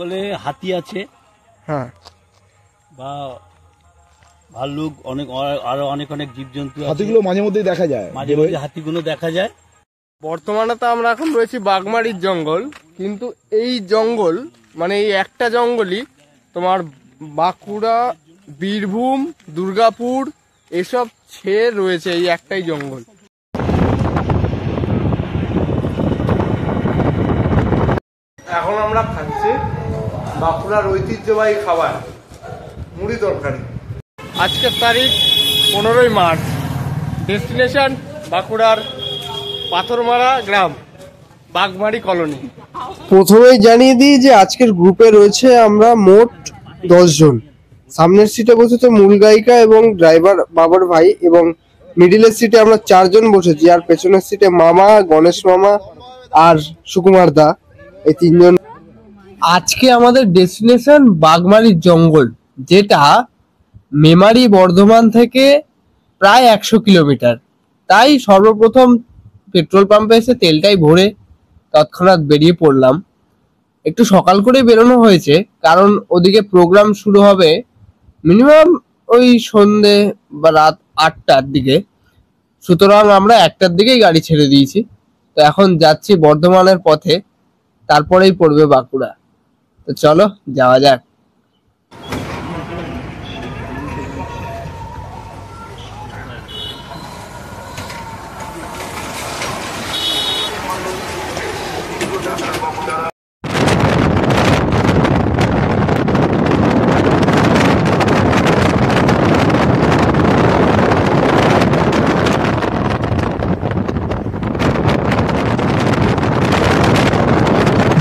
জঙ্গলে হাতি আছে, হ্যাঁ, বা ভাল্লুক, অনেক আরো অনেক অনেক জীবজন্তু আছে। হাতিগুলো মাঝে মধ্যে দেখা যায়, মাঝে মাঝে হাতিগুলো দেখা যায়। বর্তমানে তো আমরা এখন রয়েছি বাগমারির জঙ্গল, কিন্তু এই জঙ্গল মানে এই একটা জঙ্গলই তোমার বাঁকুড়া, বীরভূম, দুর্গাপুর এসব ছেয়ে রয়েছে এই একটাই জঙ্গল। এখন আমরা খাচ্ছি বাঁকুড়ার ঐতিহ্যবাহী খাবার মুড়ি তরকারি। আজকের তারিখ 15ই মার্চ, ডেস্টিনেশন বাঁকুড়ার পাথরমারা গ্রাম, বাগমারি কলোনি। প্রথমেই জানিয়ে দিই যে আজকের গ্রুপে রয়েছে আমরা মোট 10 জন। সামনের সিটে বসেছে মূল গায়িকা এবং ড্রাইভার বাবার ভাই, এবং মিডিলের সিটে আমরা 4 জন বসেছি, আর পেছনের সিটে মামা, গণেশ মামা আর সুকুমার দা, এই 3 জন। আজকে আমাদের ডেস্টিনেশন বাগমারির জঙ্গল, যেটা মেমারি বর্ধমান থেকে প্রায় 100 কিলোমিটার। তাই সর্বপ্রথম পেট্রোল পাম্পে এসে তেলটাই ভরে তৎক্ষণাৎ বেরিয়ে পড়লাম। একটু সকাল করে বেরোনো হয়েছে, কারণ ওদিকে প্রোগ্রাম শুরু হবে মিনিমাম ওই সন্ধে বা রাত 8টার দিকে। সুতরাং আমরা 1টার দিকেই গাড়ি ছেড়ে দিয়েছি। তো এখন যাচ্ছি বর্ধমানের পথে, তারপরেই পড়বে বাঁকুড়া। তো চলো যাওয়া যাক।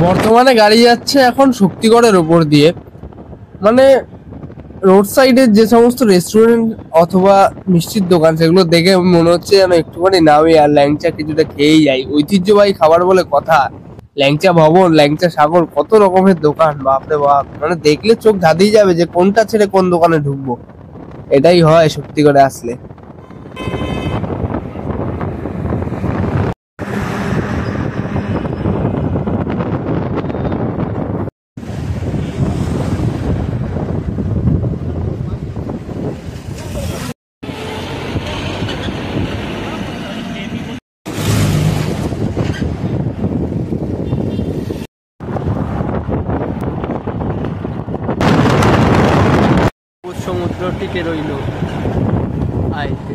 বর্তমানে গাড়ি যাচ্ছে এখন শক্তিগড়ের ওপর দিয়ে, মানে রোড সাইডের যে সমস্ত রেস্টুরেন্ট অথবা মিষ্টির দোকান, সেগুলো দেখে মনে হচ্ছে যেন একটুখানি নামে আর ল্যাংচা কিছুটা খেয়েই যাই। ঐতিহ্যবাহী খাবার বলে কথা, ল্যাংচা ভবন, ল্যাংচা সাগর, কত রকমের দোকান, বাপরে বাপ, মানে দেখলে চোখ ধাঁধিয়ে যাবে যে কোনটা ছেড়ে কোন দোকানে ঢুকবো। এটাই হয় শক্তিগড়ে আসলে। সমুদ্র টিকে রইল আইতে।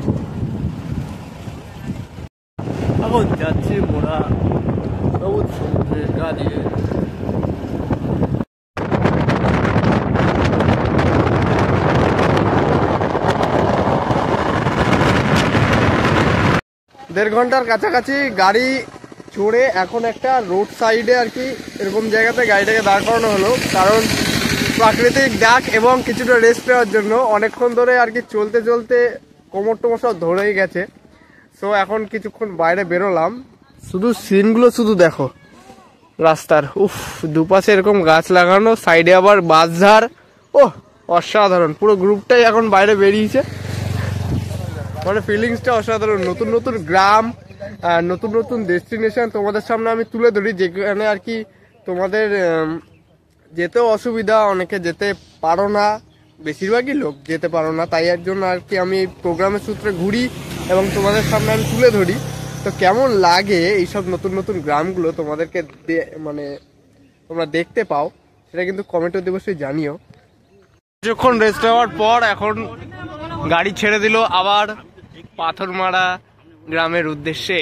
এখন যাচ্ছি মোরা সবুজ সমুদ্রের গা দিয়ে। দেড় ঘন্টার কাছাকাছি গাড়ি চড়ে এখন একটা রোড সাইডে আর কি এরকম জায়গাতে গাড়িটাকে দাঁড় করানো হলো, কারণ প্রাকৃতিক ডাক এবং কিছুটা রেস্ট নেওয়ার জন্য। অনেকক্ষণ ধরে আর কি চলতে চলতে কোমর টোমর সব ধরেই গেছে। সো এখন কিছুক্ষণ বাইরে বেরোলাম, শুধু সিনগুলো শুধু দেখো রাস্তার। উফ, দুপাশে এরকম গাছ লাগানো, সাইডে আবার বাঁশঝাড়। ও অসাধারণ, পুরো গ্রুপটাই এখন বাইরে বেরিয়েছে, মানে ফিলিংসটা অসাধারণ। নতুন নতুন গ্রাম, নতুন নতুন ডেস্টিনেশন তোমাদের সামনে আমি তুলে ধরি, যেখানে আর কি তোমাদের যেতেও অসুবিধা, অনেকে যেতে পারো না, বেশিরভাগই লোক যেতে পারো না। তাই এর জন্য আর কি আমি প্রোগ্রামের সূত্রে ঘুরি এবং তোমাদের সামনে আমি তুলে ধরি। তো কেমন লাগে এইসব নতুন নতুন গ্রামগুলো তোমাদেরকে, মানে তোমরা দেখতে পাও, সেটা কিন্তু কমেন্টে অবশ্যই জানিও। কিছুক্ষণ রেস্ট নেওয়ার পর এখন গাড়ি ছেড়ে দিল আবার পাথরমারা গ্রামের উদ্দেশ্যে।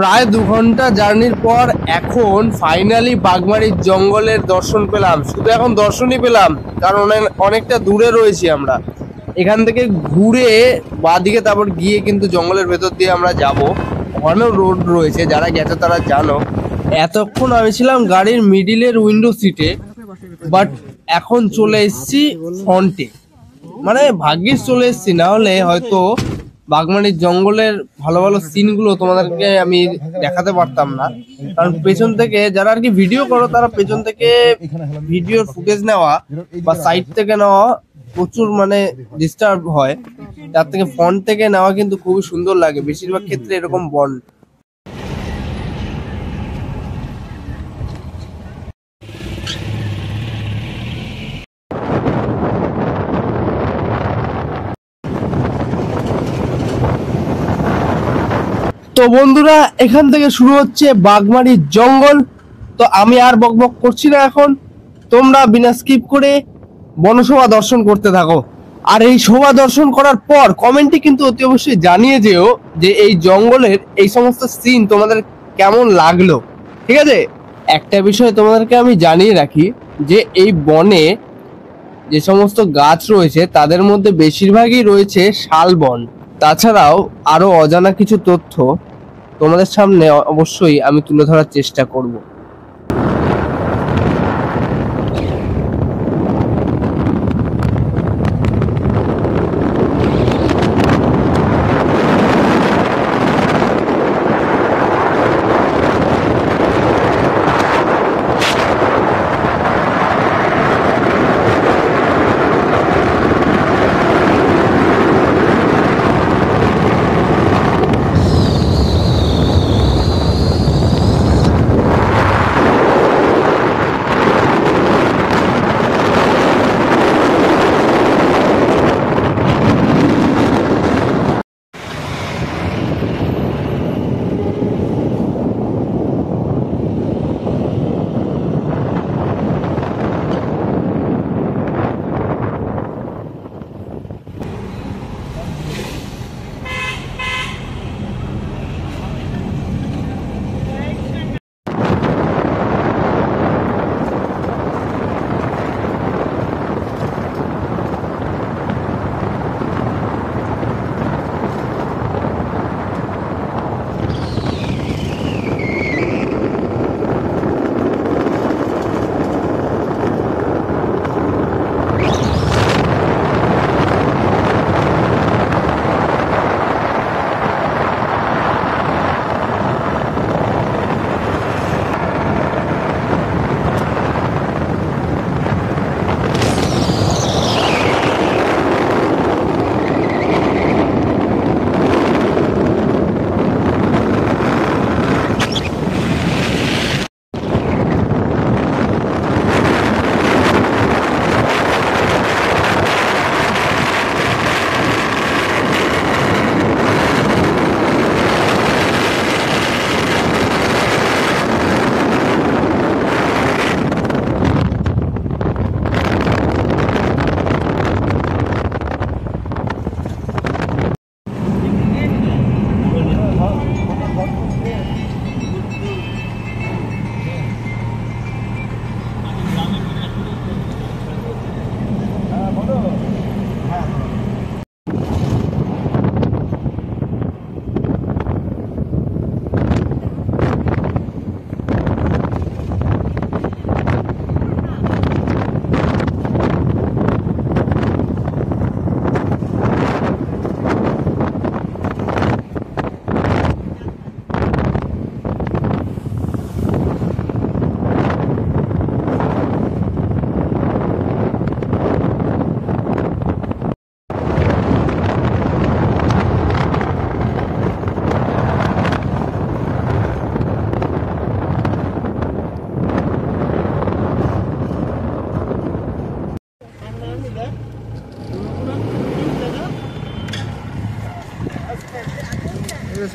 প্রায় 2 ঘন্টা জার্নির পর এখন ফাইনালি বাগমারির জঙ্গলের দর্শন পেলাম। শুধু এখন দর্শনই পেলাম, কারণ অনেকটা দূরে রয়েছি আমরা। এখান থেকে ঘুরে বাঁদিকে তারপর গিয়ে কিন্তু জঙ্গলের ভেতর দিয়ে আমরা যাব। ওখানেও রোড রয়েছে, যারা গেছে তারা জানো। এতক্ষণ আমি ছিলাম গাড়ির মিডিলের উইন্ডো সিটে, বাট এখন চলে এসেছি ফ্রন্টে। মানে ভাগ্যিস চলে এসেছি, না হলে হয়তো বাগমানির জঙ্গলের ভালো ভালো সিনগুলো তোমাদেরকে আমি দেখাতে পারতাম না। কারণ পেছন থেকে যারা আর কি ভিডিও করো, তারা পেছন থেকে ভিডিওর ফুটেজ নেওয়া বা সাইড থেকে নেওয়া প্রচুর মানে ডিস্টার্ব হয়। তার থেকে ফ্রন্ট থেকে নেওয়া কিন্তু খুবই সুন্দর লাগে, বেশিরভাগ ক্ষেত্রে এরকম বন। তো বন্ধুরা, এখান থেকে শুরু হচ্ছে বাগমারির জঙ্গল। তো আমি আর বকবক করছি না, এখন তোমরা বিনা স্কিপ করে বনশোভা দর্শন করতে থাকো। আর এই শোভা দর্শন করার পর কমেন্টে কিন্তু অতি অবশ্যই জানিয়ে যেও যে এই জঙ্গলের এই সমস্ত সিন তোমাদের কেমন লাগলো। ঠিক আছে, একটা বিষয় তোমাদেরকে আমি জানিয়ে রাখি যে এই বনে যে সমস্ত গাছ রয়েছে তাদের মধ্যে বেশিরভাগই রয়েছে শালবন। তাছাড়াও আরো অজানা কিছু তথ্য তোমাদের সামনে অবশ্যই আমি তুলে ধরার চেষ্টা করব।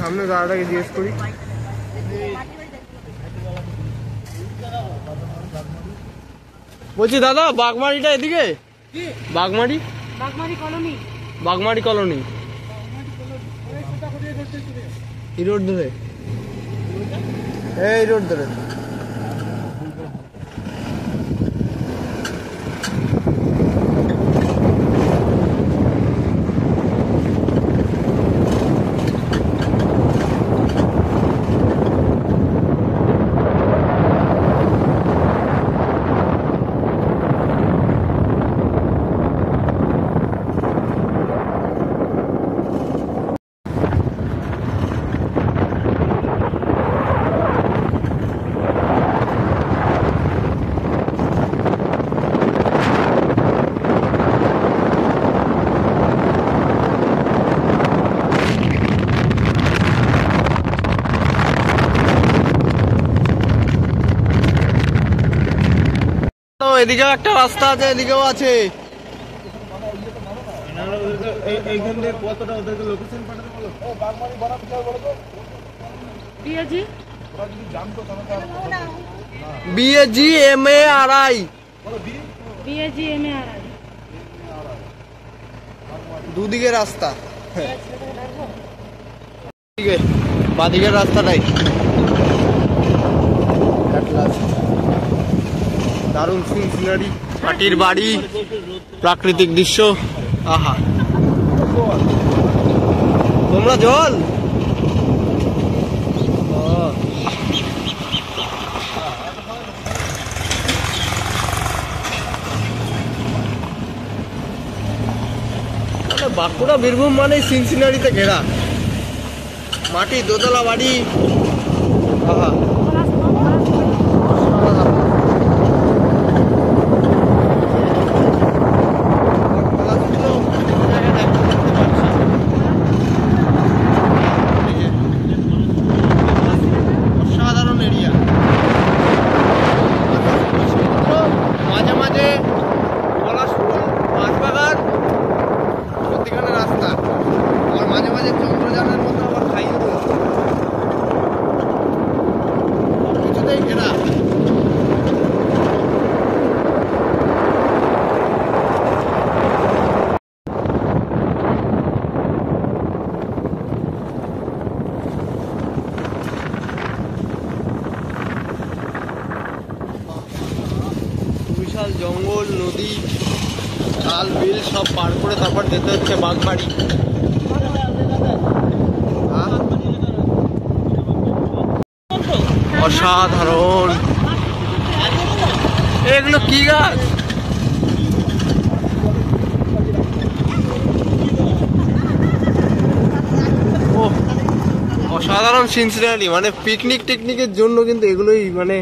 সামনে দাদাটাকে জিজ্ঞেস করি। বলছি দাদা, বাগমারিটা এদিকে? বাগমারি বাগমারি কলোনি এই রোড ধরে, এই রোড ধরে। এদিকেও একটা রাস্তা আছে, এদিকেও আছে। BAG MARI দুদিকে রাস্তা, বাদিকের রাস্তাটাই দারুণ সিনারি, মাটির বাড়ি, প্রাকৃতিক দৃশ্য। আহা, তোমরা জল বাঁকুড়া বীরভূম মানে সিনসিনারিতে ঘেরা, মাটি, দোতলা বাড়ি। আহা, অসাধারণ এরিয়া। মাঝে মাঝে পলাশপুর, বাঁশবাগান, মধ্যিখানে রাস্তা, আর মাঝে মাঝে চন্দ্রযানের মতো আবার খাইয়ে রয়েছে, কিছুতেই ঘেরা। বিশাল জঙ্গল, নদী, খাল, বিল সব পার করে তারপর যেতে হচ্ছে বাগবাড়ি। অসাধারণ, এগুলো কি গাছ? ও, অসাধারণ সিনসিনারি, মানে পিকনিক টিকনিকের জন্য কিন্তু এগুলোই মানে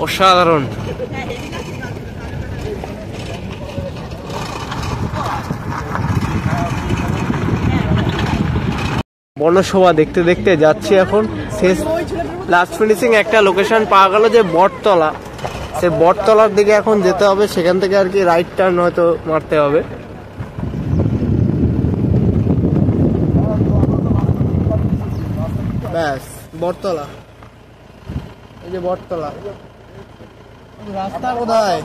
অসাধারণ। বনসভা দেখতে দেখতে যাচ্ছি এখন, শেষ লাস্ট ফিনিশিং একটা লোকেশন পাওয়া গেল যে বটতলা, সে বটতলার দিকে এখন যেতে হবে, সেখান থেকে আর কি রাইট টার্ন হয়তো মারতে হবে। ব্যাস, বটতলা, এই যে বটতলা। রাস্তা কোথায়?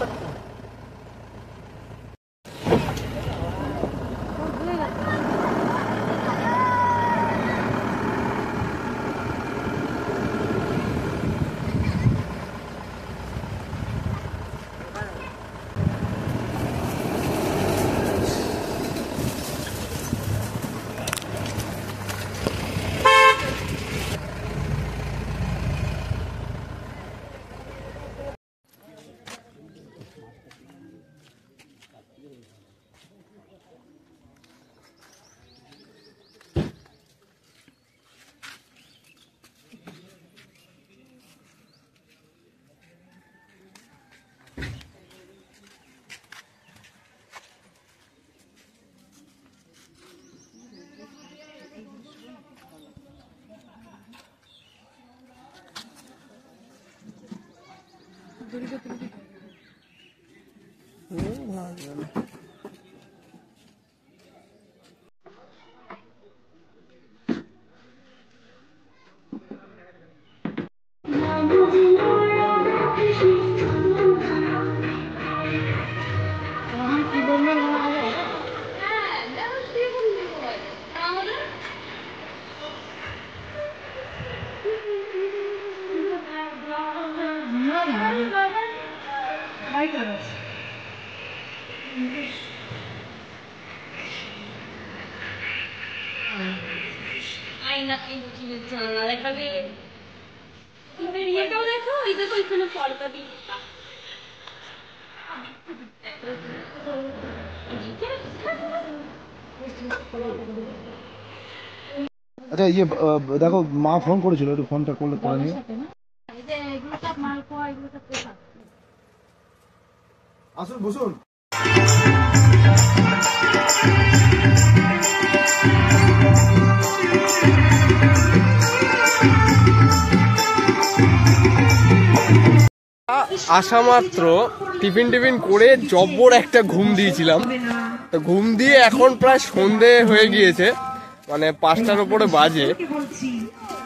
আচ্ছা ইয়ে দেখো মা ফোন করেছিল, একটু ফোনটা করলে করে নিও। আসুন, বসুন। আসা মাত্র টিফিন করে জব্বর একটা ঘুম দিয়েছিলাম। তো ঘুম দিয়ে এখন প্রায় সন্ধে হয়ে গিয়েছে, মানে 5টার উপরে বাজে।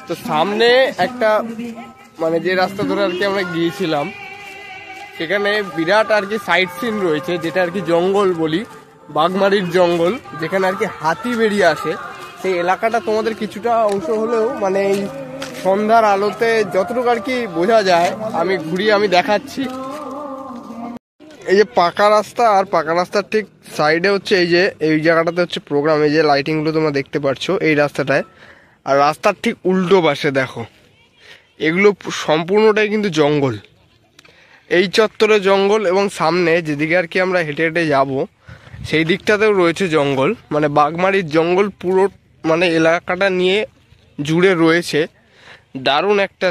তো সামনে একটা মানে যে রাস্তা ধরে আর কি আমরা গিয়েছিলাম সেখানে বিরাট আর কি সাইট সিন রয়েছে, যেটা আর কি জঙ্গল বলি, বাঘমারির জঙ্গল, যেখানে আর কি হাতি বেরিয়ে আসে। সেই এলাকাটা তোমাদের কিছুটা অংশ হলেও মানে এই সন্ধ্যার আলোতে যতটুকু আর কি বোঝা যায় আমি ঘুরিয়ে আমি দেখাচ্ছি। এই যে পাকা রাস্তা, আর পাকা রাস্তার ঠিক সাইডে হচ্ছে এই জায়গাটাতে হচ্ছে প্রোগ্রাম। এই যে লাইটিংগুলো তোমরা দেখতে পাচ্ছ এই রাস্তাটায়, আর রাস্তার ঠিক উল্টো পাশে দেখো এগুলো সম্পূর্ণটাই কিন্তু জঙ্গল। এই চত্বরে জঙ্গল, এবং সামনে যেদিকে আর কি আমরা হেঁটে হেঁটে যাবো সেই দিকটাতেও রয়েছে জঙ্গল, মানে বাঘমারির জঙ্গল পুরো মানে এলাকাটা নিয়ে জুড়ে রয়েছে। দারুণ একটা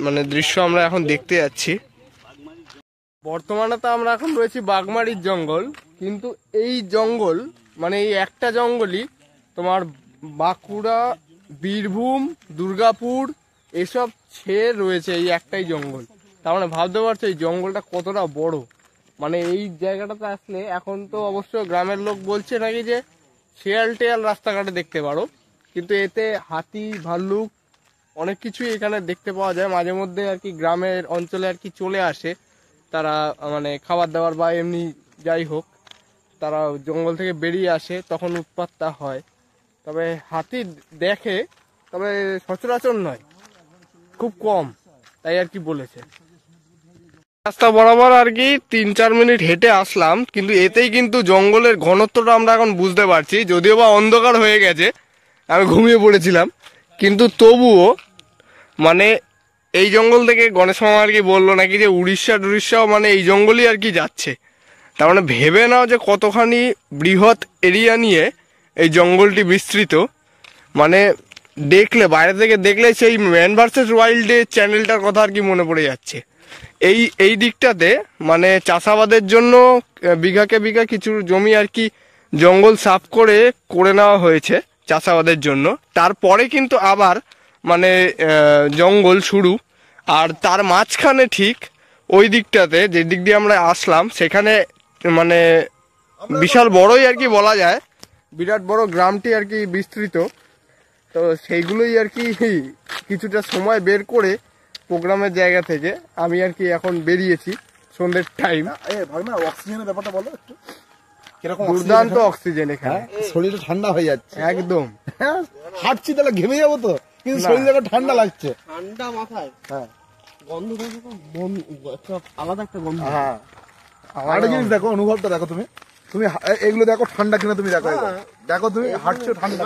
মানে দৃশ্য আমরা এখন দেখতে যাচ্ছি। বর্তমানে তো আমরা এখন রয়েছি বাঘমারির জঙ্গল, কিন্তু এই জঙ্গল মানে এই একটা জঙ্গলই তোমার বাঁকুড়া, বীরভূম, দুর্গাপুর এসব ছেয়ে রয়েছে এই একটাই জঙ্গল। তার মানে ভাবতে পারছো এই জঙ্গলটা কতটা বড়। মানে এই জায়গাটাতে আসলে এখন তো অবশ্য গ্রামের লোক বলছে নাকি যে শেয়াল টেয়াল রাস্তাঘাটে দেখতে পারো, কিন্তু এতে হাতি, ভাল্লুক অনেক কিছুই এখানে দেখতে পাওয়া যায়। মাঝে মধ্যে আর কি গ্রামের অঞ্চলে আর কি চলে আসে তারা, মানে খাবার দাবার বা এমনি যাই হোক, তারা জঙ্গল থেকে বেরিয়ে আসে, তখন উৎপাতটা হয়। তবে হাতি দেখে, তবে সচরাচর নয়, খুব কম, তাই আর কি বলেছে। রাস্তা বরাবর আর কি 3-4 মিনিট হেঁটে আসলাম, কিন্তু এতেই কিন্তু জঙ্গলের ঘনত্বটা আমরা এখন বুঝতে পারছি। যদিও বা অন্ধকার হয়ে গেছে, আমি ঘুমিয়ে পড়েছিলাম, কিন্তু তবুও মানে এই জঙ্গল থেকে গণেশ মামা আর কি বললো নাকি যে উড়িষ্যাও মানে এই জঙ্গলই আর কি যাচ্ছে। তার মানে ভেবে নাও যে কতখানি বৃহৎ এরিয়া নিয়ে এই জঙ্গলটি বিস্তৃত। মানে দেখলে, বাইরে থেকে দেখলে সেই ম্যান ভার্সেস ওয়াইল্ডে চ্যানেলটার কথা আর কি মনে পড়ে যাচ্ছে। এই দিকটাতে মানে চাষাবাদের জন্য বিঘাকে বিঘা কিছু জমি আর কি জঙ্গল সাফ করে নেওয়া হয়েছে চাষাবাদের জন্য। তারপরে কিন্তু আবার মানে জঙ্গল শুরু, আর তার মাঝখানে ঠিক ওই দিকটাতে যে দিক দিয়ে আমরা আসলাম সেখানে মানে বিশাল বড়ই আর কি বলা যায়, বিরাট বড় গ্রামটি আর কি বিস্তৃত। তো সেইগুলোই আর কি কিছুটা সময় বের করে প্রোগ্রামের জায়গা থেকে আমি আর কি এখন বেরিয়েছি সন্ধ্যের টাইম। অক্সিজেনের ব্যাপারটা বলো একটু, দুর্দান্ত অক্সিজেন এখানে, শরীরটা ঠান্ডা হয়ে যাচ্ছে একদম। হাঁটছি তাহলে ঘেমে যাবো তো, কিন্তু শরীরটা ঠান্ডা লাগছে, ঠান্ডা মাথায়। হ্যাঁ, গন্ধ আলাদা একটা গন্ধ। হ্যাঁ, আরেকটা জিনিস দেখো, অনুভবটা দেখো, তুমি এগুলো দেখো ঠান্ডা কিনা, তুমি দেখো, দেখো তুমি হাঁটছো ঠান্ডা,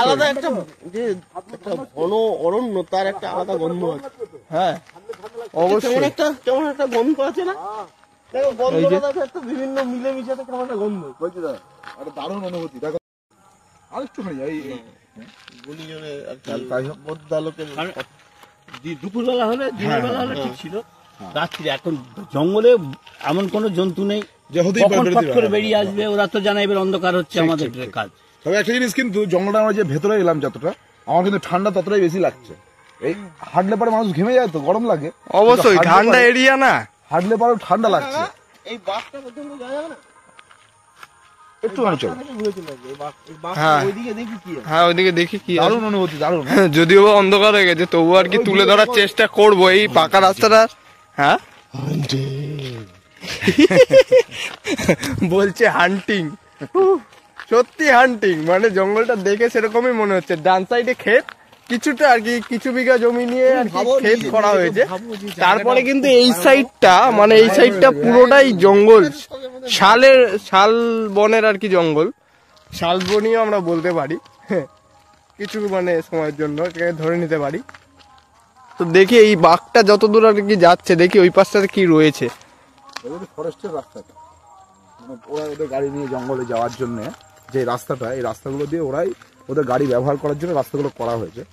আলাদা একটা যে একটা ঘন অরণ্য, তার একটা আলাদা গন্ধ আছে। হ্যাঁ অবশ্যই, কেমন একটা গন্ধ আছে না, বিভিন্ন মিলেমিশে কেমন একটা গন্ধ, দারুণ অনুভূতি। দেখো আরেকটুখানি দুপুরবেলা হলে, দিনের বেলা হলে ঠিক ছিল, রাত্রি এখন জঙ্গলে এমন কোন জন্তু নেই কখন ফট করে বেরিয়ে আসবে, ওরা তো জানে এবার অন্ধকার হচ্ছে আমাদের কাজ। তবে একটা জিনিস, কিন্তু জঙ্গলটা আমরা যে ভেতরে এলাম যতটা, আমার কিন্তু ঠান্ডা ততটাই বেশি লাগছে। এই হাঁটলে পরে মানুষ ঘেমে যায় তো, গরম লাগে অবশ্যই, ঠান্ডা এরিয়া না, হাঁটলে পরে ঠান্ডা লাগছে। এই বাঘটা পর্যন্ত যাওয়া যাবে না, একটুখানি চলো, হ্যাঁ ওইদিকে দেখি কি। দারুণ অনুভূতি, দারুণ। যদিও অন্ধকার হয়ে গেছে তবু আর কি তুলে ধরার চেষ্টা করবো এই পাকা রাস্তাটা। হ্যাঁ বলছে হান্টিং, সত্যি হান্টিং, মানে জঙ্গলটা দেখে সেরকমই মনে হচ্ছে। ডান সাইডে ক্ষেত কিছুটা আর কি, কিছু বিঘা জমি নিয়ে আর কি ক্ষেত করা হয়েছে। তারপরে কিন্তু এই সাইডটা, মানে এই সাইডটা পুরোটাই জঙ্গল, শাল বনের আর কি জঙ্গল, শাল বনই আমরা বলতে পারি কিছু মানে সময়ের জন্য ধরে নিতে পারি। তো দেখি এই বাঘটা যতদূর আর কি যাচ্ছে, দেখি ওই পাশটাতে কি রয়েছে। ফরেস্টের রাস্তাটা, মানে ওরা ওদের গাড়ি নিয়ে জঙ্গলে যাওয়ার জন্য যে রাস্তাটা, এই রাস্তাগুলো দিয়ে ওরাই ওদের গাড়ি ব্যবহার করার জন্য রাস্তাগুলো করা হয়েছে।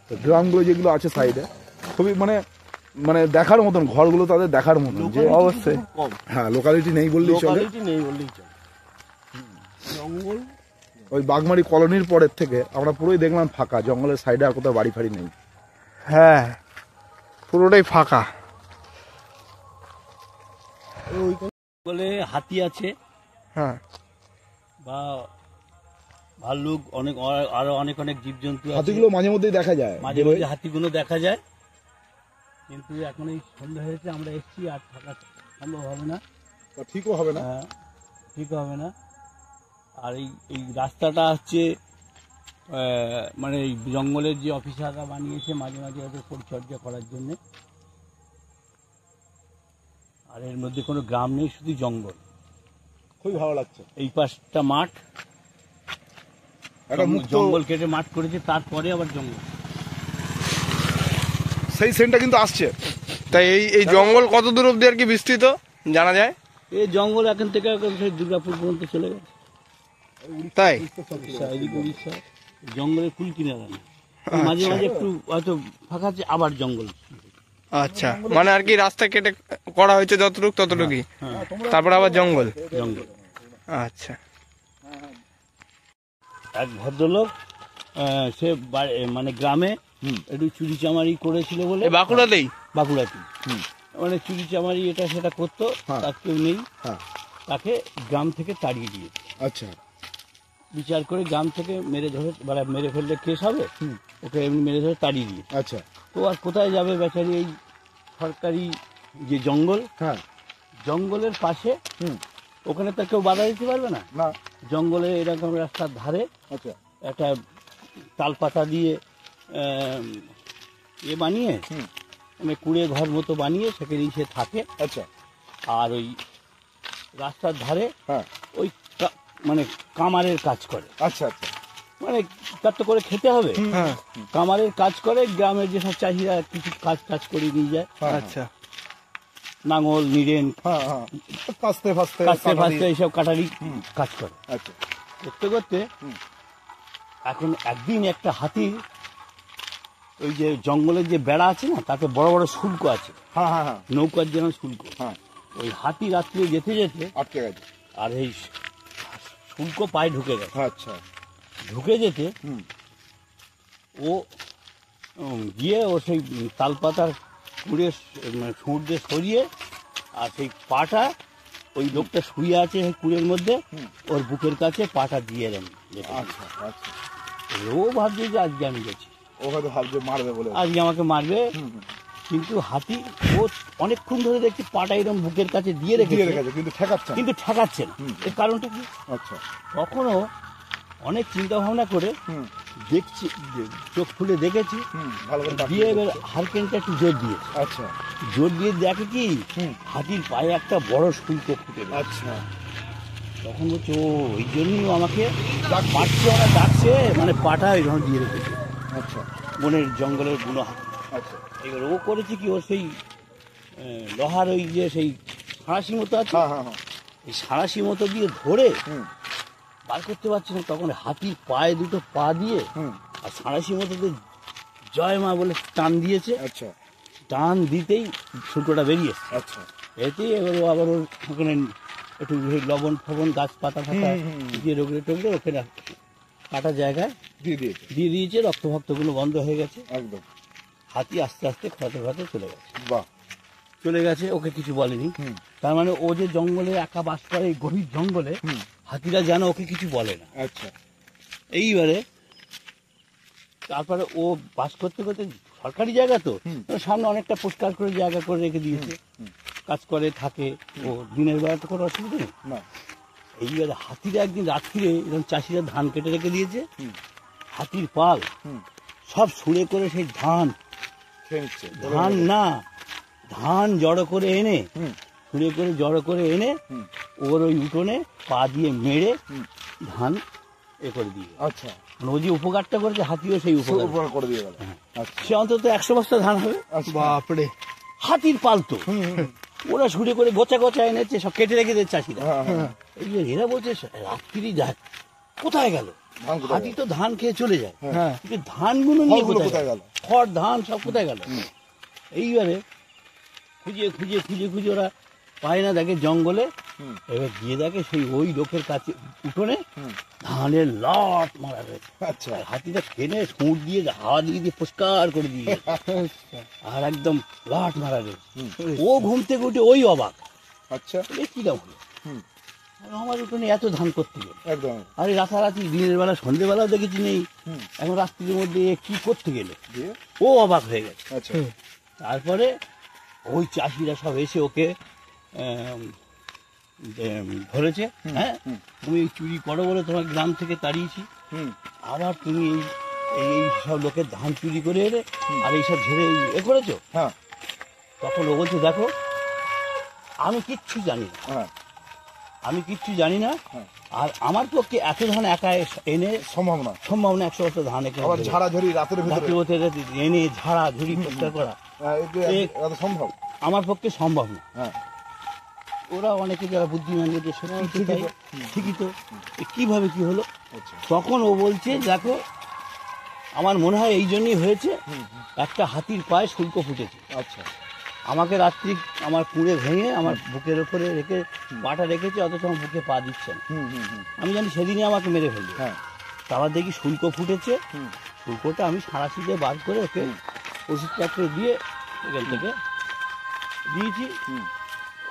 তো গ্রামগুলো যেগুলো আছে সাইডে, খুবই মানে মানে দেখার মতন, ঘরগুলো তাদের দেখার মতন, যে অবশ্যই হ্যাঁ লোকালিটি নেই বললেই চলে। জঙ্গল ওই বাঘমারি কলোনির পরের থেকে আমরা পুরোই দেখলাম ফাঁকা, জঙ্গলের সাইডে আর কোথাও বাড়ি ফাড়ি নেই। হ্যাঁ পুরোটাই ফাঁকা। বলে হাতি আছে, হ্যাঁ, বা ভাল্লুক, অনেক আরো অনেক অনেক জীবজন্তু আছে। হাতিগুলো মাঝে মধ্যেই দেখা যায়, মাঝে মাঝে হাতিগুলো দেখা যায়, কিন্তু এখন এই সন্ধ্যা হয়েছে, আমরা এসছি, আর থাকা সম্ভব হবে না, ঠিকও হবে না। ঠিক হবে না। আর এই রাস্তাটা হচ্ছে মানে এই জঙ্গলের যে অফিসাররা বানিয়েছে মাঝে মাঝে ওদের পরিচর্যা করার জন্য। আর এর মধ্যে কোনো গ্রাম নেই, শুধু জঙ্গল। খুবই ভালো লাগছে। এই পাশটা মাঠ, জঙ্গল কেটে মাঠ করেছে, তারপরে আবার জঙ্গল। সেই সেন্টটা কিন্তু আসছে। তাই এই জঙ্গল কত দূর অব্দি আর কি বিস্তৃত জানা যায়? এই জঙ্গল এখন থেকে সেই দুর্গাপুর পর্যন্ত চলে গেছে। তাই এদিকে উড়িষ্যা, জঙ্গলের কুল কিনারা না, মাঝে মাঝে একটু হয়তো ফাঁকা আছে, আবার জঙ্গল। আচ্ছা, মানে আর কি রাস্তা কেটে করা হয়েছে যতটুকু ততটুকুই, তারপর আবার জঙ্গল। জঙ্গল। আচ্ছা, এক ভদ্রলোক সে মানে গ্রামে একটু চুরি চামারি করেছিল বলে, বাঁকুড়াতেই, বাঁকুড়াতে মানে চুরি চামারি এটা সেটা করতো, তার কেউ নেই, তাকে গ্রাম থেকে তাড়িয়ে দিয়েছে। আচ্ছা, বিচার করে গ্রাম থেকে মেরে ফেললে কেস হবে, ওকে এমনি মেরে ধরে তাড়িয়ে দিয়েছে। আচ্ছা, তো আর কোথায় যাবে বেচারি? এই সরকারি যে জঙ্গল, জঙ্গলের পাশে, ওখানে তো কেউ বাধা দিতে পারবে না। জঙ্গলে এরকম রাস্তার ধারে একটা তালপাতা দিয়ে বানিয়ে, মানে কুড়ে ঘর মতো বানিয়ে সেখানেই সে থাকে। আচ্ছা, আর ওই রাস্তার ধারে ওই মানে কামারের কাজ করে। আচ্ছা আচ্ছা, মানে তার তো করে খেতে হবে, কামারের কাজ করে, গ্রামের যেসব চাষিরা কিছু কাজ করে নিয়ে যায়। আচ্ছা, নাঙল নিড়েন ফাস্তে এইসব কাটারি কাজ করে। করতে করতে এখন একদিন একটা হাতি, ওই যে জঙ্গলের যে বেড়া আছে না, তাতে বড় বড় শুল্ক আছে, নৌকার যেন শুল্ক, ওই হাতি রাত্রে যেতে যেতে আটকে গেছে, আর এই শুল্ক পায়ে ঢুকে গেছে। আচ্ছা, ঢুকে যেতে ও গিয়ে ও সেই তালপাতার কুড়ে সুর দিয়ে সরিয়ে, আর সেই পাটা ওই লোকটা শুয়ে আছে সেই কুড়ের মধ্যে, ওর বুকের কাছে পাটা দিয়ে দেন। আচ্ছা আচ্ছা, ও ভাবছে যে আজকে আমি গেছি, ও হয়তো ভাবছে মারবে বলে, আজকে আমাকে মারবে। কিন্তু হাতি ও অনেকক্ষণ ধরে দেখছি পাটা এরকম বুকের কাছে দিয়ে রেখেছে, কিন্তু ঠেকাচ্ছে না। এর কারণটা কি? আচ্ছা, তখনও অনেক চিন্তা ভাবনা করে দেখছি, চোখ খুলে দেখেছি, দিয়ে এবার হারকেনটা একটু জোর দিয়েছে। আচ্ছা, জোর দিয়ে দেখে কি হাতির পায়ে একটা বড় শুল্ক ফুটে। আচ্ছা, তখন বলছে ও ওই জন্যই আমাকে পাচ্ছে, ওরা ডাকছে, মানে পাটা এরকম দিয়ে রেখেছে। আচ্ছা, বনের জঙ্গলের বুনো হাতি। আচ্ছা, এবার ও করেছে কি, ওর সেই লোহার ওই যে সেই সাঁড়াশি মতো আছে, এই সাঁড়াশি মতো দিয়ে ধরে বার করতে পারছে না, তখন হাতির পায়ে দুটো পা দিয়ে আর সাঁড়াশি মতো দিয়ে জয় মা বলে টান দিয়েছে। আচ্ছা, টান দিতেই ছোটটা বেরিয়েছে। আচ্ছা, এতেই এবার ও আবার ওর ওখানে একটু লবণ ফবন গাছপাতা ফাতা দিয়ে রোগড়ে টোগড়ে ওখানে কাটা জায়গায় দিয়ে দিয়েছে। রক্তভক্তগুলো বন্ধ হয়ে গেছে একদম। হাতি আস্তে আস্তে খাতে চলে গেছে। বাহ, চলে গেছে, ওকে কিছু বলেনি। তার মানে ও যে জঙ্গলে একা বাস করে, এই গভীর জঙ্গলে, হাতিরা যেন ওকে কিছু বলে না। আচ্ছা, এইবারে তারপরে ও বাস করতে করতে, সরকারি জায়গা তো, সামনে অনেকটা পরিষ্কার করে জায়গা করে রেখে দিয়েছে, কাজ করে থাকে, ও দিনের বেলা তো কোনো অসুবিধা নেই। এইবারে হাতিরা একদিন রাত্রিরে এরকম চাষিরা ধান কেটে রেখে দিয়েছে, হাতির পাল সব ছুঁড়ে করে সেই ধান জড়ো করে এনে, ছুঁড়ে করে জড়ো করে এনে ওর ওই উঠোনে পা দিয়ে মেরে ধান করে দিয়ে। আচ্ছা, ও যে উপকারটা করেছে, হাতিও সেই উপকার করে দিয়ে গেল। সে অন্তত 100 বস্তা ধান হবে। বাপরে, হাতির পাল তো, ওরা ছুঁড়ে করে গোচা এনেছে, সব কেটে রেখে দিয়েছে চাষিরা। এই যে এরা বলছে রাত্রি যায় কোথায় গেল, হাতি তো ধান খেয়ে চলে যায়, কিন্তু ধানগুলো নিয়ে কোথায় গেল, খড় ধান সব কোথায় গেল। এইবারে খুঁজে ওরা পায় না, দেখে জঙ্গলে। এবার গিয়ে দেখে সেই ওই লোকের কাছে উঠোনে ধানের লট মারা রয়েছে। আচ্ছা, হাতিটা টেনে সুঁড় দিয়ে হাওয়া দিয়ে পরিষ্কার করে দিয়ে, আর একদম লট মারা রয়েছে। ও ঘুম থেকে উঠে ওই অবাক, আচ্ছা, এ কি দাম হলো? আমার উঠোনে এত ধান করতে গেল, একদম। আরে রাতারাতি দিনের বেলা সন্ধ্যেবেলাও দেখেছি নেই, এখন রাত্রির মধ্যে এ কি করতে গেলে ও অবাক হয়ে গেছে। আচ্ছা, তারপরে ওই চাষিরা সব এসে ওকে ধরেছে, হ্যাঁ তুমি চুরি করো বলে তোমার গ্রাম থেকে তাড়িয়েছি, আবার তুমি এই সব লোকের ধান চুরি করে এলে আর এইসব ঝেড়ে এ করেছো। হ্যাঁ, তখন ও বলছে দেখো আমি কিচ্ছু জানি না, আমি কিচ্ছু জানি না, আর আমার পক্ষে এত ধান একা এনে সম্ভব না 100 ধান আবার ঝাড়াঝড়ি রাতের ভিতরে এনে ঝাড়া ঝুড়ি পরিষ্কার করা এটা সম্ভব আমার পক্ষে সম্ভব না। হ্যাঁ, ওরা অনেকে যারা বুদ্ধিমান যে সত্যি তো তাই, ঠিকই তো, কিভাবে কি হলো? তখন ও বলছে দেখো আমার মনে হয় এই জন্যই হয়েছে, একটা হাতির পায়ে শুল্ক ফুটেছে। আচ্ছা, আমাকে রাত্রি আমার কুঁড়ে ভেঙে আমার বুকের ওপরে রেখে পাটা রেখেছে, অথচ আমার বুকে পা দিচ্ছে না। আমি জানি সেদিনই আমাকে মেরে ফেলবে। তারপর দেখি শুল্ক ফুটেছে, শুল্কটা আমি সাঁড়াশি দিয়ে বার করে ওকে ওষুধপত্র দিয়ে এখান থেকে দিয়েছি।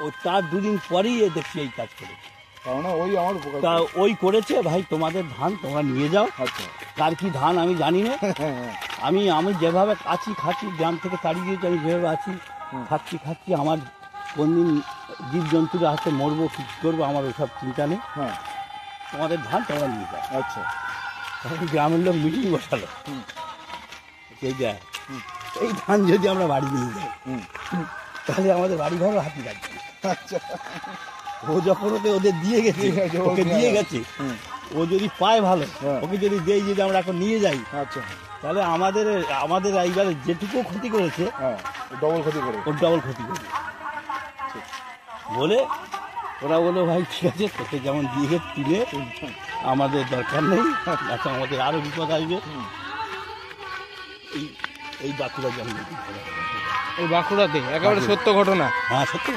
ও তার দুদিন পরেই এ দেখছি এই কাজ করেছে। তা ওই করেছে ভাই তোমাদের ধান তোমরা নিয়ে যাও, কার কি ধান আমি জানি না, আমি যেভাবে আছি খাচ্ছি, গ্রাম থেকে তাড়িয়ে দিয়েছি, আমি যেভাবে আছি খাচ্ছি, আমার কোনদিন জীবজন্তুরা হাতে মরবো কি করবো আমার ওইসব চিন্তা নেই, তোমাদের ধান তোমরা নিয়ে যাও। আচ্ছা, তখন গ্রামের লোক মিটিং বসালো, এই দেখ এই ধান যদি আমরা বাড়ি নিয়ে যাই তাহলে আমাদের বাড়ি ঘরও হাতি লাগবে। আচ্ছা, ও যখন ওদের দিয়ে গেছে, ও যদি পায় ভালো, ওকে যদি দেই যদি আমরা এখন নিয়ে যাই, আচ্ছা, তাহলে আমাদের এইবারে যেটুকু ক্ষতি করেছে ডবল ক্ষতি করে, ওর ডবল ক্ষতি করবে বলে ওরা বললো ভাই ঠিক আছে, তোকে যেমন দিয়ে গেছে তুলে, আমাদের দরকার নেই, আচ্ছা আমাদের আরো বিপদ আসবে। এই বাঁকুড়া জন্ম, এই বাঁকুড়াতে একেবারে সত্য ঘটনা। হ্যাঁ সত্যি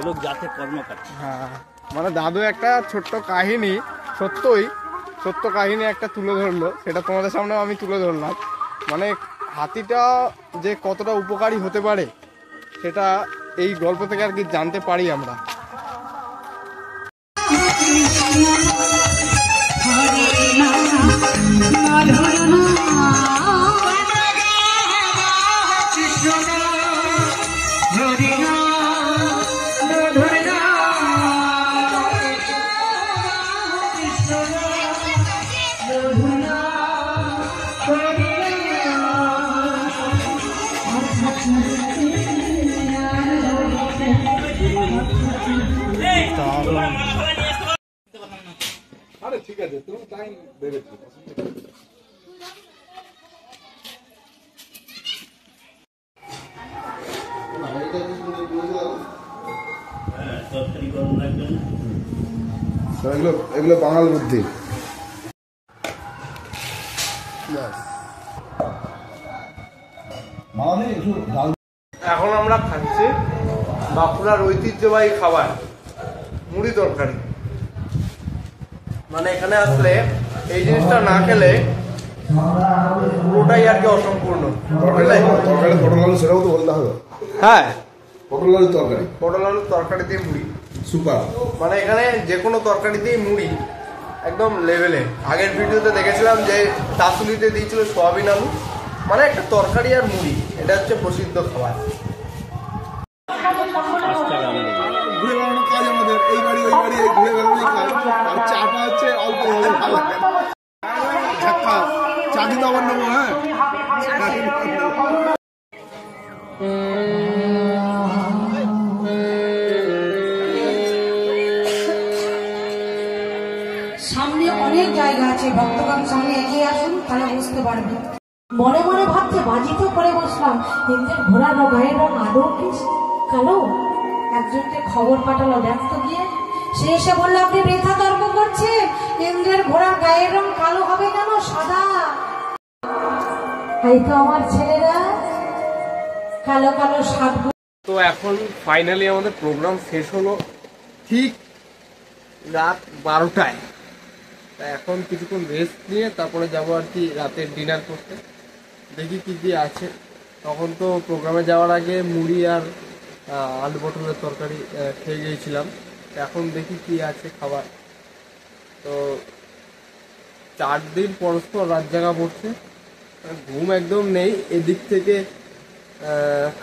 লোক যাতে কর্ম কাটছে। হ্যাঁ, মানে দাদু একটা ছোট্ট কাহিনী, সত্য কাহিনী একটা তুলে ধরলো, সেটা তোমাদের সামনেও আমি তুলে ধরলাম। মানে হাতিটা যে কতটা উপকারী হতে পারে সেটা এই গল্প থেকে আর কি জানতে পারি আমরা। আরে ঠিক আছে, তুমি টাইম দেখেছো। এগুলো বাঙাল বুদ্ধি। এখন আমরা খাচ্ছি বাঁকুড়ার ঐতিহ্যবাহী খাবার মুড়ি তরকারি। মানে এখানে আসলে এই জিনিসটা না খেলে পুরোটাই আর কি অসম্পূর্ণ। তরকারি পটল আলু, সেটাও তো বলতে হবে। হ্যাঁ, পটল আলুর তরকারি, পটল আলুর তরকারি দিয়ে মুড়ি সুপার। মানে এখানে যে কোনো তরকারি দিয়ে মুড়ি একদম লেভেলে। আগের ভিডিওতে দেখেছিলাম যে তাসুলিতে দিয়েছিল সোয়াবিন আলু, মানে একটা তরকারি আর মুড়ি, এটা হচ্ছে প্রসিদ্ধ খাবার। ঘুরে বেড়ানোর কাজ আমাদের, এই বাড়ি ওই বাড়ি ঘুরে বেড়ানোর কাজ। আর চাটা হচ্ছে অল্প ভালো ভালো চা কিন্তু আবার নেবো। হ্যাঁ, সামনে অনেক জায়গা আছে, ভক্তগণ সামনে এগিয়ে আসুন, তাহলে বুঝতে পারবে। মনে মনে ভাবছে বাজি তো করে বসলাম, ইন্দ্রের ঘোড়ার গায়ের রং আদৌ কি কালো? একজনকে খবর পাঠালো ব্যস্ত গিয়ে, সে এসে বললো আপনি বৃথা তর্ক করছেন, ইন্দ্রের ঘোড়ার গায়ের রং কালো হবে কেন, সাদা। এই তো আমার ছেলেরা কালো কালো সাত। তো এখন ফাইনালি আমাদের প্রোগ্রাম শেষ হলো ঠিক রাত 12টায়। তা এখন কিছুক্ষণ রেস্ট নিয়ে তারপরে যাবো আর কি রাতের ডিনার করতে। দেখি কি কি আছে। তখন তো প্রোগ্রামে যাওয়ার আগে মুড়ি আর আলু পটলের তরকারি খেয়ে গিয়েছিলাম। এখন দেখি কি আছে খাবার। তো 4 দিন পরস্পর রাত জাগা পড়ছে, ঘুম একদম নেই। এদিক থেকে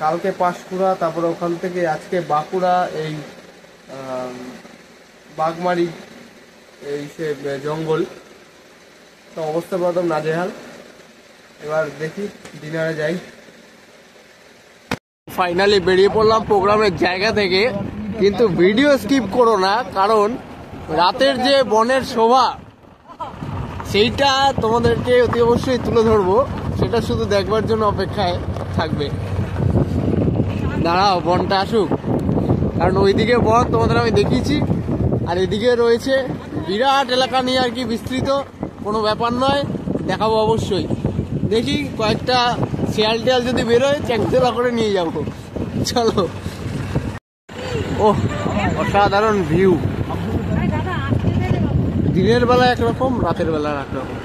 কালকে পাঁশকুড়া, তারপরে ওখান থেকে আজকে বাঁকুড়া, এই বাগমারি, এই সে জঙ্গল, তো অবস্থা একদম নাজেহাল। এবার দেখি ডিনারে যাই। ফাইনালি বেরিয়ে পড়লাম প্রোগ্রামের জায়গা থেকে, কিন্তু ভিডিও স্কিপ করো না, কারণ রাতের যে বনের শোভা সেইটা তোমাদেরকে অতি অবশ্যই তুলে ধরবো, সেটা শুধু দেখবার জন্য অপেক্ষায় থাকবে। দাঁড়াও বনটা আসুক, কারণ ওইদিকে বন তোমাদের আমি দেখিয়েছি, আর এদিকে রয়েছে বিরাট এলাকা নিয়ে আর কি বিস্তৃত, কোনো ব্যাপার নয়, দেখাবো অবশ্যই। দেখি কয়েকটা শেয়াল টেয়াল যদি বেরোয় চেকজোলা করে নিয়ে যাবো। চলো। ওহ, অসাধারণ ভিউ। দিনের বেলা একরকম, রাতের বেলা একরকম।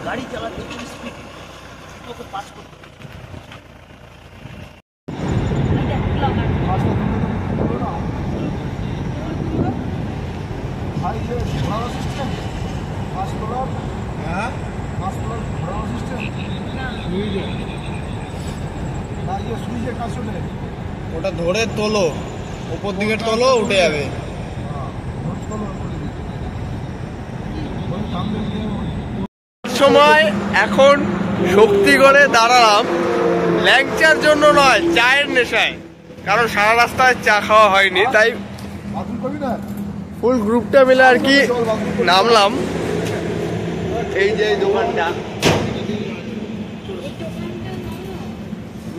গাড়ি চালাতে স্পিড ওকে পাস করতে ওটা ধরে তোলো, উপর দিকে তোলো, উঠে যাবে। সময় এখন শক্তিগড়ে দাঁড়ালাম, ল্যাংচার জন্য নয়, চায়ের নেশায়। কারণ সারা রাস্তায় চা খাওয়া হয়নি, তাই ফুল গ্রুপটা মিলে আর কি নামলাম। এই যে দোকানটা,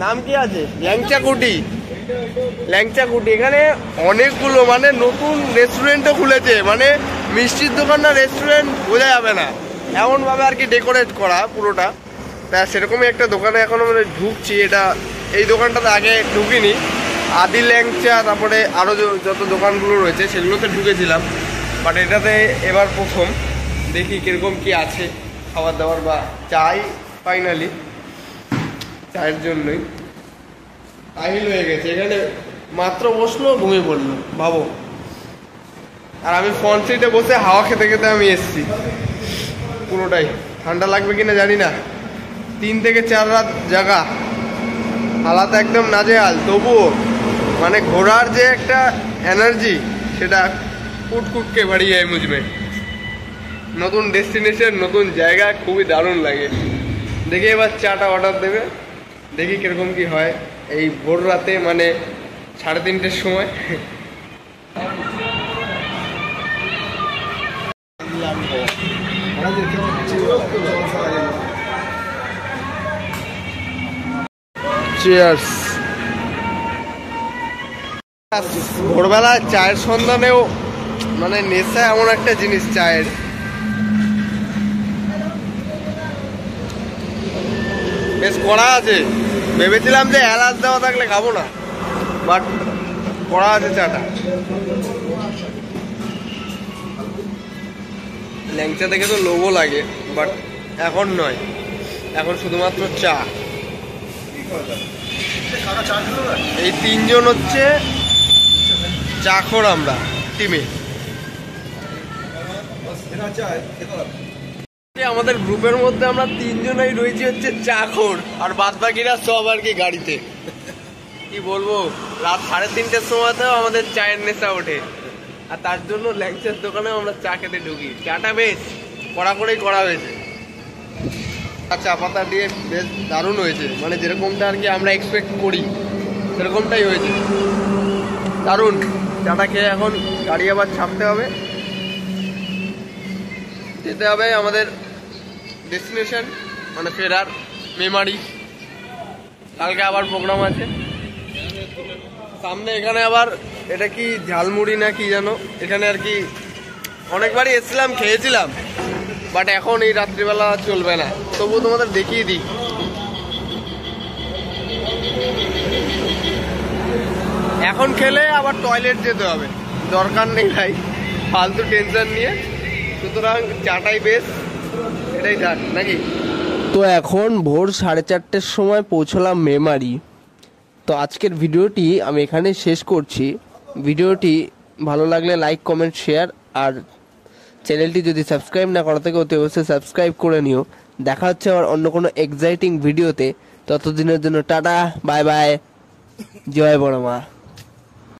নাম কি আছে? ল্যাংচা কুটি। ল্যাংচা কুটি, এখানে অনেকগুলো মানে নতুন রেস্টুরেন্টও খুলেছে, মানে মিষ্টির দোকান না রেস্টুরেন্ট বোঝা যাবে না, এমন ভাবে আর কি ডেকোরেট করা পুরোটা। তা সেরকমই একটা দোকানে এখন আমরা ঢুকছি। এটা এই দোকানটাতে আগে ঢুকিনি, আদি ল্যাংচা, তারপরে আরও যত দোকানগুলো রয়েছে সেগুলোতে ঢুকেছিলাম, বাট এটাতে এবার প্রথম। দেখি কিরকম কি আছে খাবার দাবার, বা চাই ফাইনালি চায়ের জন্যই আহিল হয়ে গেছে। এখানে মাত্র বসলো, ঘুমিয়ে পড়লো, ভাবো। আর আমি ফ্রন্ট সিটে বসে হাওয়া খেতে খেতে আমি এসছি পুরোটাই। ঠান্ডা লাগবে কিনা জানি না, 3 থেকে 4 রাত জাগা, হালাত একদম নাজেহাল। তবুও মানে ঘোরার যে একটা এনার্জি, সেটা কুটকুটকে বাড়িয়ে যায় মুজমে। নতুন ডেস্টিনেশন, নতুন জায়গা, খুবই দারুণ লাগে। দেখি এবার চাটা অর্ডার দেবে, দেখি কিরকম কি হয় এই ভোর রাতে, মানে 3:30-র সময়। চিয়ার্স। ভোরবেলা চায়ের সন্ধানেও মানে নেশা এমন একটা জিনিস চায়ের। বেশ কড়া আছে, ভেবেছিলাম যে এলাচ দেওয়া থাকলে খাবো না, বাট কড়া আছে চাটা। ল্যাংচা দেখে তো লোভও লাগে, বাট এখন নয়, এখন শুধুমাত্র চা। এই 3 জন হচ্ছে চাখর আমরা টিমে। আমাদের গ্রুপের মধ্যে আমরা 3 জনই রয়েছি হচ্ছে চাখর, আর বাদ বাকিরা সব আর কি গাড়িতে। কি বলবো, রাত 3:30টার সময়তেও আমাদের চায়ের নেশা ওঠে, আর তার জন্য ল্যাংচার দোকানেও আমরা চা খেতে ঢুকি। চাটা বেশ কড়া করেই করা হয়েছে, চা পাতা দিয়ে বেশ দারুণ হয়েছে, মানে যেরকমটা আর কি আমরা এক্সপেক্ট করি সেরকমটাই হয়েছে, দারুণ। চাটা খেয়ে এখন গাড়ি আবার ছাড়তে হবে, যেতে হবে আমাদের ডেস্টিনেশন, মানে ফেরার মেমারি। কালকে আবার প্রোগ্রাম আছে সামনে। এখানে আবার এটা কি ঝালমুড়ি না কি জানো, এখানে আর কি অনেকবারই এসেছিলাম, খেয়েছিলাম, বাট এখন এই রাত্রিবেলা চলবে না, তবুও তোমাদের দেখিয়ে দিই। এখন খেলে আবার টয়লেট যেতে হবে, দরকার নেই ভাই ফালতু টেনশন নিয়ে, সুতরাং চাটাই বেশ, এটাই যাক নাকি। তো এখন ভোর 4:30টার সময় পৌঁছলাম মেমারি। তো আজকের ভিডিওটি আমি এখানে শেষ করছি। ভিডিওটি ভালো লাগলে লাইক, কমেন্ট, শেয়ার, আর চ্যানেলটি যদি সাবস্ক্রাইব না করা থাকে অতি অবশ্যই সাবস্ক্রাইব করে নিও। দেখা হচ্ছে আবার অন্য কোনো এক্সাইটিং ভিডিওতে। ততদিনের জন্য টাটা, বাই বাই, জয় বড় মা।